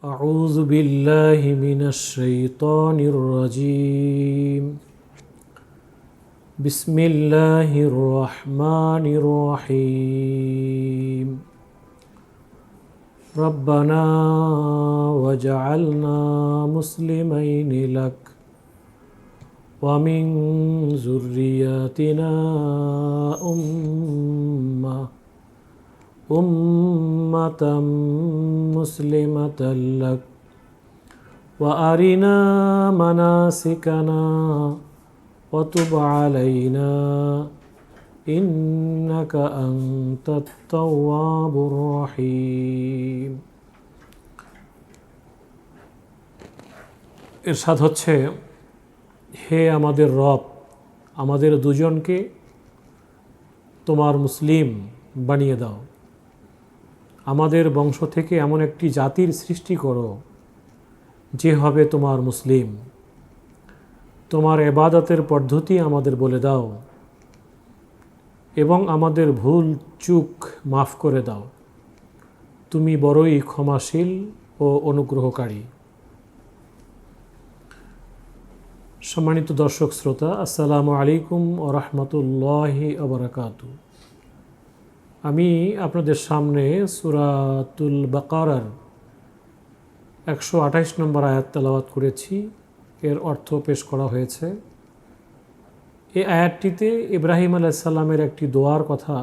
أعوذ بالله من الشيطان الرجيم بسم الله الرحمن الرحيم ربنا وجعلنا مسلمين لك ومن ذرياتنا أمة مسلمة لك وأرنا مناسكنا وتب علينا إنك أنت التواب الرحيم। ইরশাদ হচ্ছে, হে আমাদের রব, আমাদের দুজনকে তোমার মুসলিম বানিয়ে দাও। আমাদের বংশ থেকে এমন একটি জাতির সৃষ্টি করো যে হবে তোমার মুসলিম। তোমার ইবাদতের পদ্ধতি আমাদের বলে দাও এবং আমাদের ভুল চুক মাফ করে দাও। তুমি বড়ই ক্ষমাশীল ও অনুগ্রহকারী। সম্মানিত দর্শক শ্রোতা, আসসালামু আলাইকুম ওয়া রাহমাতুল্লাহি ওয়া বারাকাতুহু। আমি আপনাদের সামনে সূরাতুল বাকারার 128 নম্বর আয়াত তেলাওয়াত করেছি। এর অর্থ পেশ করা হয়েছে। এই আয়াতটিতে ইব্রাহিম আলাইহিস সালামের একটি দোয়ার কথা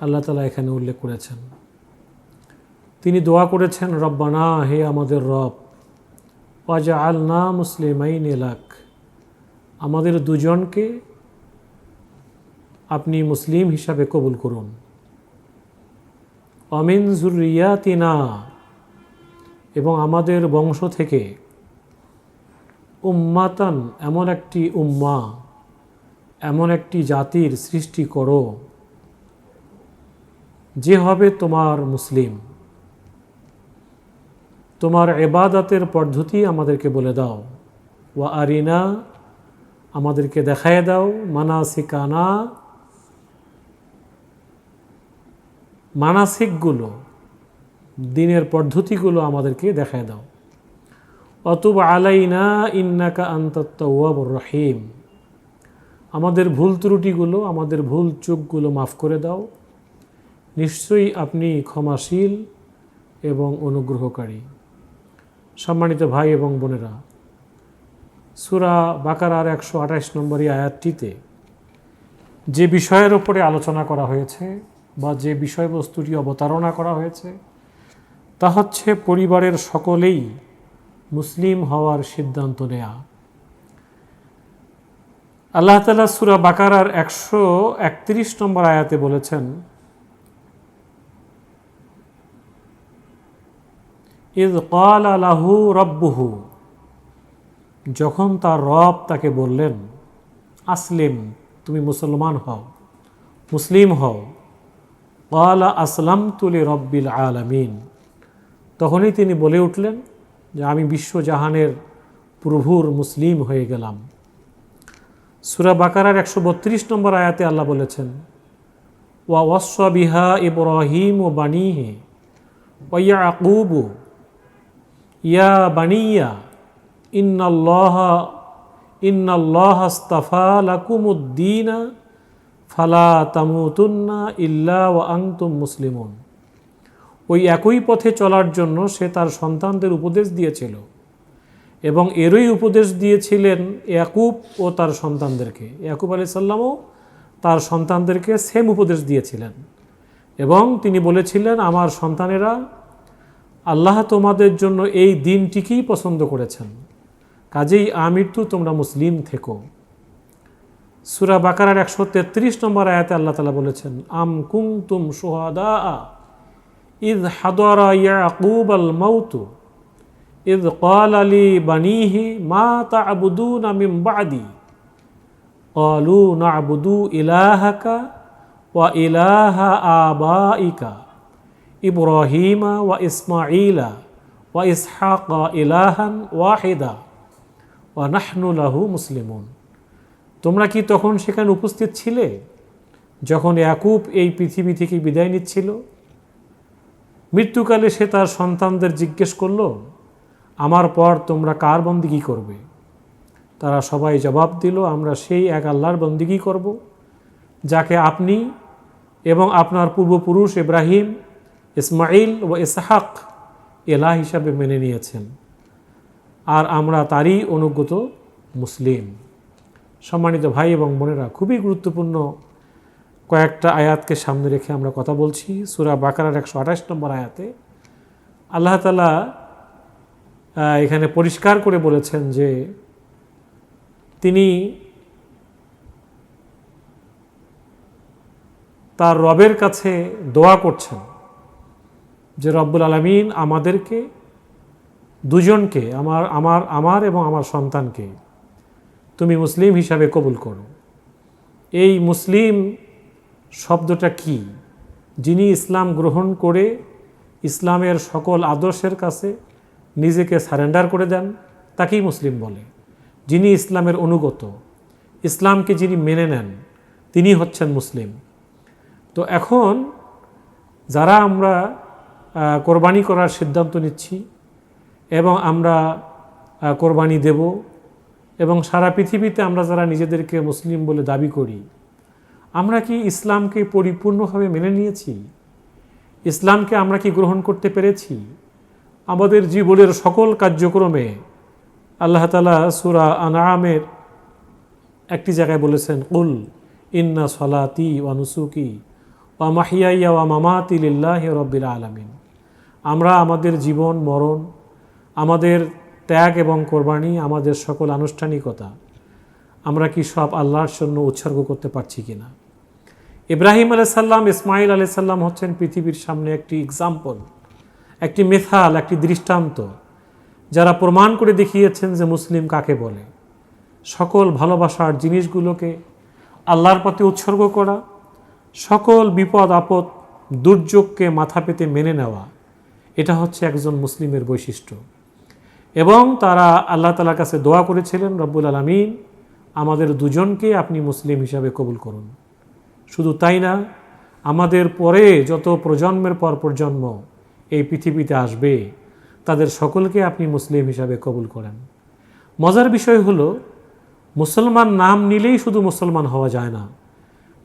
আল্লাহ তাআলা এখানে উল্লেখ করেছেন। তিনি দোয়া করেছেন, রব্বানা, হে আমাদের রব, ওয়াজআলনা মুসলিমাইন লাক, আমাদের দুজনকে আপনি মুসলিম হিসাবে কবুল করুন। ওয়ামিন যুররিয়াতিনা, এবং আমাদের বংশ থেকে উম্মাতান, এমন একটি উম্মা, এমন একটি জাতির সৃষ্টি করো যে হবে তোমার মুসলিম। তোমার ইবাদতের পদ্ধতি আমাদেরকে বলে দাও। ওয়া আরিনা, আমাদেরকে দেখায় দাও। মানাসিকানা, মানাসিকগুলো, দিনের পদ্ধতিগুলো আমাদেরকে দেখায় দাও। অতুব আলাইনা ইন্নাকা আনতাত তাওয়াবুর রহিম, আমাদের ভুল ত্রুটিগুলো, আমাদের ভুল চুকগুলো মাফ করে দাও। নিশ্চয়ই আপনি ক্ষমাশীল এবং অনুগ্রহকারী। সম্মানিত ভাই এবং বোনেরা, সূরা বাকারার 128 নম্বর আয়াতটিতে যে বিষয়ের উপরে আলোচনা করা হয়েছে বা যে বিষয়বস্তুটি অবতারণা করা হয়েছে তা হচ্ছে পরিবারের সকলেই মুসলিম হওয়ার সিদ্ধান্ত নেয়া। আল্লাহ তাআলা সূরা বাকারার 131 নম্বর আয়াতে বলেছেন, ইয ক্বালা লাহু রাব্বুহু, যখন তার রব তাকে বললেন, আসলিম, তুমি মুসলমান হও, মুসলিম হও। ক্বালা আসলামতু লিরাব্বিল আলামিন, তখনই তিনি বলে উঠলেন যে আমি বিশ্বজাহানের প্রভুর মুসলিম হয়ে গেলাম। সূরা বাকারার 132 নম্বর আয়াতে আল্লাহ বলেছেন, ওয়া ওয়াসসা বিহা ইব্রাহিম ও বানিহি ওয়া ইয়াকুব ইয়া বানিয়া ইন্নাল্লাহা আস্তাফা লাকুমুদ-দীন ফালা তামুতুন্না ইল্লা ওয়া আনতুম মুসলিমুন। ওই একই পথে চলার জন্য সে তার সন্তানদের উপদেশ দিয়েছিল এবং এরই উপদেশ দিয়েছিলেন ইয়াকুব ও তার সন্তানদেরকে। ইয়াকুব আলাইহিস সালামও তার সন্তানদেরকে সেম উপদেশ দিয়েছিলেন এবং তিনি বলেছিলেন, আমার সন্তানেরা, আল্লাহ তোমাদের জন্য এই দিনটিকেই পছন্দ করেছেন, কাজেই আমৃত্যু তোমরা মুসলিম থেকো। সূরা বাকারার 133 নম্বর আয়াতে আল্লাহ তাআলা বলেছেন, আম কুনতুম শুহাদা ইয হাদারা ইয়াকুবাল মাউতু ইয ক্বালা লি বানিহি মা তা'বুদুনা মিন বা'দি ক্বালু না'বুদু ইলাহাকা ওয়া ইলাহা আবাইকা ইব্রাহিমা ওয়া ইসমাঈলা ওয়া ইসহাকা ইলাহান ওয়াহিদা ওয়া নাহনু লাহু মুসলিমুন। তোমরা কি তখন সেখানে উপস্থিত ছিলে যখন ইয়াকুব এই পৃথিবী থেকে বিদায় নিচ্ছিল? মৃত্যুকালে সে তার সন্তানদের জিজ্ঞেস করল, আমার পর তোমরা কার বন্দিগি করবে? তারা সবাই জবাব দিল, আমরা সেই এক আল্লাহর বন্দিগি করব, যাকে আপনি এবং আপনার পূর্বপুরুষ ইব্রাহিম, ইসমাইল ও ইসহাক এলাহ হিসাবে মেনে নিয়েছেন, আর আমরা তারই অনুগত মুসলিম। সম্মানিত ভাই এবং বোনেরা, খুবই গুরুত্বপূর্ণ কয়েকটা আয়াতকে সামনে রেখে আমরা কথা বলছি। সূরা বাকারার 128 নম্বর আয়াতে আল্লাহ তাআলা এখানে পরিষ্কার করে বলেছেন যে তিনি তার রবের কাছে দোয়া করছেন যে রব্বুল আলামিন আমাদেরকে দুজনকে, আমার এবং আমার সন্তানকে তুমি মুসলিম হিসাবে কবুল করো। এই মুসলিম শব্দটা কি? যিনি ইসলাম গ্রহণ করে ইসলামের সকল আদর্শের কাছে নিজেকে সারেন্ডার করে দেন তাকেই মুসলিম বলে। যিনি ইসলামের অনুগত, ইসলামকে যিনি মেনে নেন, তিনি হচ্ছেন মুসলিম। তো এখন যারা আমরা কোরবানি করার সিদ্ধান্ত নিচ্ছি এবং আমরা কোরবানি দেব, এবং সারা পৃথিবীতে আমরা যারা নিজেদেরকে মুসলিম বলে দাবি করি, আমরা কি ইসলামকে পরিপূর্ণভাবে মেনে নিয়েছি? ইসলামকে আমরা কি গ্রহণ করতে পেরেছি? আমাদের জীবনের সকল কার্যক্রমে আল্লাহ তাআলা সূরা আনআমের একটি জায়গায় বলেছেন, কুল ইন্না সলাতি ওয়া নুসুকি ওয়া মাহইয়ায়া ওয়া মামাতি লিল্লাহি রাব্বিল আলামিন। আমরা আমাদের জীবন মরণ, আমাদের ত্যাগ এবং কোরবানি, আমাদের সকল আনুষ্ঠানিকতা আমরা কি সব আল্লাহর জন্য উৎসর্গ করতে পারছি কিনা? ইব্রাহিম আলাইহিস সালাম, ইসমাইল আলাইহিস সালাম হচ্ছেন পৃথিবীর সামনে একটি এক্সাম্পল, একটি মিসাল, একটি দৃষ্টান্ত, যারা প্রমাণ করে দেখিয়েছেন যে মুসলিম কাকে বলে। সকল ভালোবাসার জিনিসগুলোকে আল্লাহর পথে উৎসর্গ করা, সকল বিপদ আপদ দুর্যোগকে মাথা পেতে মেনে নেওয়া, এটা হচ্ছে একজন মুসলিমের বৈশিষ্ট্য। এবং তারা আল্লাহ তাআলার কাছে দোয়া করেছিলেন, রব্বুল আলামিন আমাদের দুজনকে আপনি মুসলিম হিসাবে কবুল করুন। শুধু তাই না, আমাদের পরে যত প্রজন্মের পর প্রজন্ম এই পৃথিবীতে আসবে তাদের সকলকে আপনি মুসলিম হিসাবে কবুল করেন। মজার বিষয় হলো, মুসলমান নাম নিলেই শুধু মুসলমান হওয়া যায় না,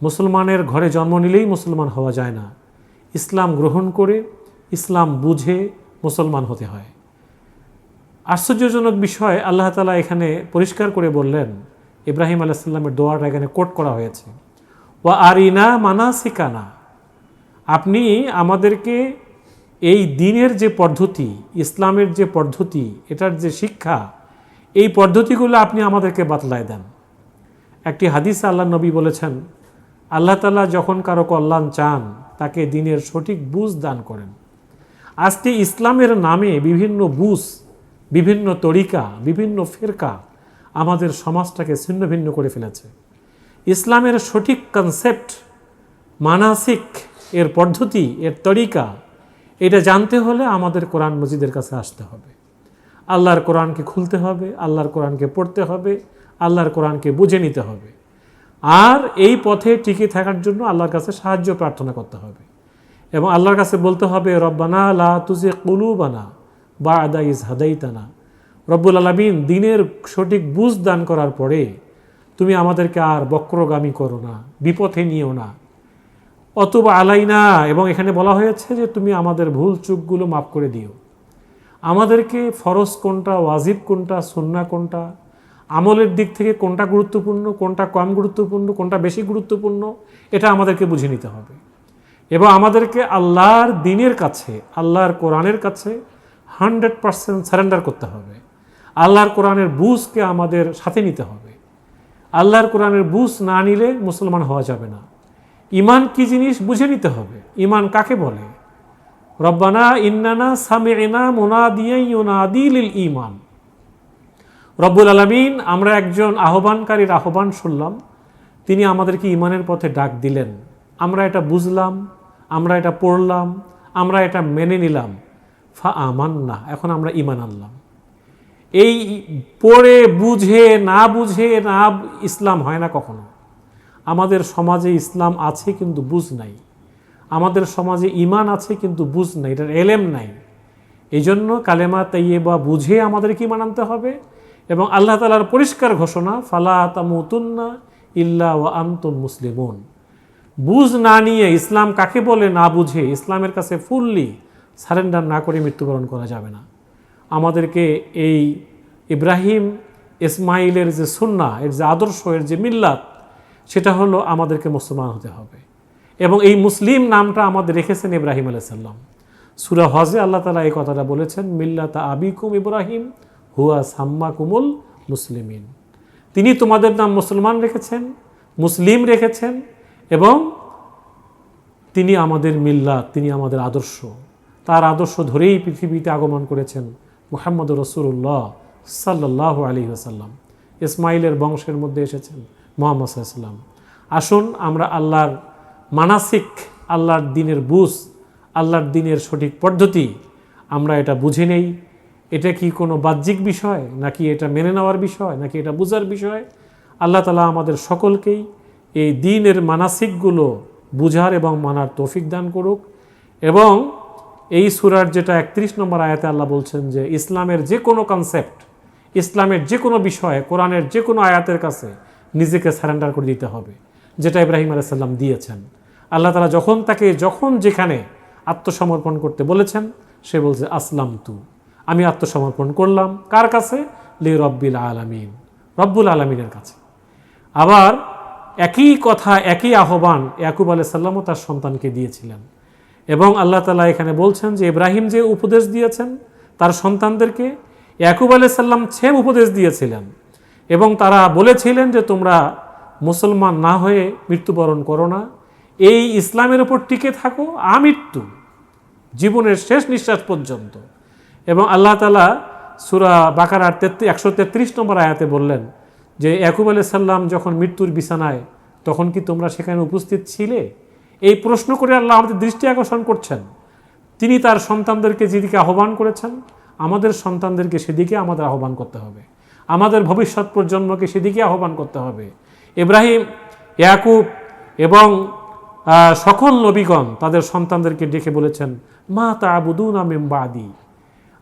মুসলমানের ঘরে জন্ম নিলেই মুসলমান হওয়া যায় না। ইসলাম গ্রহণ করে, ইসলাম বুঝে মুসলমান হতে হয়। আশ্চর্যজনক বিষয়, আল্লাহ তাআলা এখানে পরিষ্কার করে বললেন, ইব্রাহিম আলাইহিস সালামের দোয়াটা এখানে কোট করা হয়েছে, ওয়া আরিনা মানাসিকানা, আপনি আমাদেরকে এই দিনের যে পদ্ধতি, ইসলামের যে পদ্ধতি, এটার যে শিক্ষা, এই পদ্ধতিগুলো আপনি আমাদেরকে বাতলায় দেন। একটি হাদিসে আল্লাহ নবী বলেছেন, আল্লাহ তাআলা যখন কারো কল্যাণ চান তাকে দিনের সঠিক বুঝ দান করেন। আজকে ইসলামের নামে বিভিন্ন বুঝ, বিভিন্ন তরিকা, বিভিন্ন ফিরকা আমাদের সমাজটাকে ছিন্ন ভিন্ন করে ফেলেছে। ইসলামের সঠিক কনসেপ্ট, মানাসিক, এর পদ্ধতি, এর তরিকা, এটা জানতে হলে আমাদের কোরআন মজিদের কাছে আসতে হবে। আল্লাহর কোরআনকে খুলতে হবে, আল্লাহর কোরআনকে পড়তে হবে, আল্লাহর কোরআনকে বুঝে নিতে হবে। আর এই পথে টিকে থাকার জন্য আল্লাহর কাছে সাহায্য প্রার্থনা করতে হবে এবং আল্লাহর কাছে বলতে হবে, রব্বানা লা তুজিগ কুলুবানা বা'দা ইয হাদাইতানা। রব্বুল আলামিন দিনের সঠিক বুঝ দান করার পরে তুমি আমাদেরকে আর বক্রগামী করো না, বিপথে নিও না। অতুবা আলাইনা, এবং এখানে বলা হয়েছে যে তুমি আমাদের ভুল চুকগুলো মাফ করে দিও। আমাদেরকে ফরজ কোনটা, ওয়াজিব কোনটা, সুন্নাহ কোনটা, আমলের দিক থেকে কোনটা গুরুত্বপূর্ণ, কোনটা কম গুরুত্বপূর্ণ, কোনটা বেশি গুরুত্বপূর্ণ, এটা আমাদেরকে বুঝে নিতে হবে। এবং আমাদেরকে আল্লাহর দ্বীনের কাছে, আল্লাহর কোরআনের কাছে 100% সারেন্ডার করতে হবে। আল্লাহর কোরআনের বুঝকে আমাদের সাথে নিতে হবে। আল্লাহর কোরআনের বুঝ না নিলে মুসলমান হওয়া যাবে না। ঈমান কি জিনিস বুঝে নিতে হবে। ঈমান কাকে বলে? রব্বানা ইন্নানা সামি'না মুনাদিয়ান ইউনাদি লিল ঈমান। রব্বুল আলামিন, আমরা একজন আহ্বানকারীর আহ্বান শুনলাম, তিনি আমাদেরকে ঈমানের পথে ডাক দিলেন। আমরা এটা বুঝলাম, আমরা এটা পড়লাম, আমরা এটা মেনে নিলাম, ফা আমান্না, এখন আমরা ঈমান আনলাম। এই পড়ে বুঝে না ইসলাম হয় না কখনো। আমাদের সমাজে ইসলাম আছে কিন্তু বুঝ নাই। আমাদের সমাজে ঈমান আছে কিন্তু বুঝ নাই, এটার এলেম নাই। এই জন্য কালেমা তাইয়্যিবা বুঝে আমাদেরকে ঈমান আনতে হবে। এবং আল্লাহ তাআলার পরিষ্কার ঘোষণা, ফালা তামুতুন্না ইল্লা ওয়া আনতুম মুসলিমুন। বুঝ না নিয়ে ইসলাম কাকে বলে না বুঝে ইসলামের কাছে ফুললি সারেন্ডার না করে মৃত্যুবরণ করা যাবে না। আমাদেরকে এই ইব্রাহিম ইসমাইলের যে সুন্নাহ, এর যে আদর্শ, এর যে মিল্লাত, সেটা হলো আমাদেরকে মুসলমান হতে হবে। এবং এই মুসলিম নামটা আমাদের রেখেছেন ইব্রাহিম আলাইহিস সালাম। সূরা হজে আল্লাহ তাআলা এই কথাটা বলেছেন, মিল্লাতা আবিকুম ইব্রাহিম হুয়া সাম্মাকুমুল মুসলিমিন। তিনি তোমাদের নাম মুসলমান রেখেছেন, মুসলিম রেখেছেন, এবং তিনি আমাদের মিল্লাত, তিনি আমাদের আদর্শ। তার আদর্শ ধরেই পৃথিবীতে আগমন করেছেন মুহাম্মদ রাসূলুল্লাহ সাল্লাল্লাহু আলাইহি ওয়াসাল্লাম। ইসমাইলের বংশের মধ্যে এসেছেন মুহাম্মদ সাল্লাল্লাহু আলাইহি ওয়াসাল্লাম। আসুন আমরা আল্লাহর মানাসিক, আল্লাহর দিনের বুঝ, আল্লাহর দিনের সঠিক পদ্ধতি আমরা এটা বুঝে নেই। এটা কি কোনো বাহ্যিক বিষয়, নাকি এটা মেনে নেওয়ার বিষয়, নাকি এটা বুঝার বিষয়? আল্লাহ তাআলা আমাদের সকলকেই এই দিনের মানাসিকগুলো বুঝার এবং মানার তৌফিক দান করুক। এবং এই সূরার যেটা 31 নম্বর আয়াতে আল্লাহ বলছেন যে ইসলামের যে কোনো কনসেপ্ট, ইসলামের যে কোনো বিষয়ে কোরআনের যে কোনো আয়াতের কাছে নিজেকে সারেন্ডার করে দিতে হবে, যেটা ইব্রাহিম আলাইহিস সালাম দিয়েছেন। আল্লাহ তাআলা যখন যেখানে আত্মসমর্পণ করতে বলেছেন, সে বলছে আসলাম তু, আমি আত্মসমর্পণ করলাম। কার কাছে? লি রব্বিল আলামিন, রব্বুল আলামিনের কাছে। আবার একই কথা, একই আহ্বান ইয়াকুব আলাইহিস সালামও তার সন্তানকে দিয়েছিলেন। এবং আল্লাহ তাআলা এখানে বলছেন যে ইব্রাহিম যে উপদেশ দিয়েছেন তার সন্তানদেরকে, ইয়াকুব আলাইহিস সালাম সেম উপদেশ দিয়েছিলেন। এবং তারা বলেছিলেন যে তোমরা মুসলমান না হয়ে মৃত্যুবরণ করো না, এই ইসলামের উপর টিকে থাকো আমৃত্যু, জীবনের শেষ নিঃশ্বাস পর্যন্ত। এবং আল্লাহ তাআলা সূরা বাকারার 133 নম্বর আয়াতে বললেন যে ইয়াকুব আলাইহিস সালাম যখন মৃত্যুর বিছানায়, তখন কি তোমরা সেখানে উপস্থিত ছিলে? এই প্রশ্ন করে আল্লাহ আমাদের দৃষ্টি আকর্ষণ করছেন। তিনি তার সন্তানদেরকে যেদিকে আহ্বান করেছেন, আমাদের সন্তানদেরকে সেদিকে আমাদের আহ্বান করতে হবে, আমাদের ভবিষ্যৎ প্রজন্মকে সেদিকে আহ্বান করতে হবে। ইব্রাহিম, ইয়াকুব এবং সকল নবীগণ তাদের সন্তানদেরকে ডেকে বলেছেন, মা তা'বুদুনা মিন বাদি,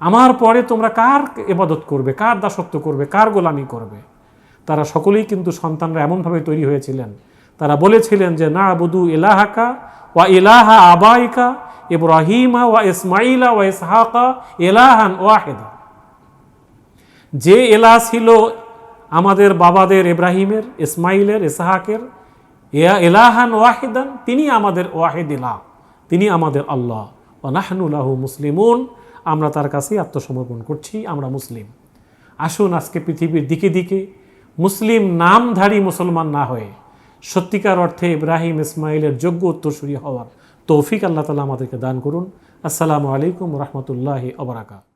আমার পরে তোমরা কার ইবাদত করবে, কার দাসত্ব করবে, কার গোলামি করবে? তারা সকলেই কিন্তু সন্তানরা এমনভাবে তৈরি হয়েছিলেন, তারা বলেছিলেন যে না আবুদু ইলাহাকা ওয়া ইলাহা আবাইকা ইব্রাহিমা ওয়া ইসমাইলা ওয়া ইসহাকা ইলাহান ওয়াহিদা। যে ইলাহ ছিল আমাদের বাবাদের ইব্রাহিমের, ইসমাইলের, ইসহাকের, ইলাহান ওয়াহিদান, তিনি আমাদের ওয়াহিদ ইলাহ, তিনি আমাদের আল্লাহ। ওয়া নাহনু লাহু মুসলিমুন, আমরা তার কাছেই আত্মসমর্পণ করছি, আমরা মুসলিম। আসুন আজকে পৃথিবীর দিকে দিকে মুসলিম নামধারী মুসলমান না হয়ে সত্যিকার অর্থে ইব্রাহিম ইসমাইলের যোগ্য উত্তরসূরি হওয়ার তৌফিক আল্লাহ তাআলা আমাদেরকে দান করুন। আসসালামু আলাইকুম ওয়া রাহমাতুল্লাহি ওয়া বারাকাতুহু।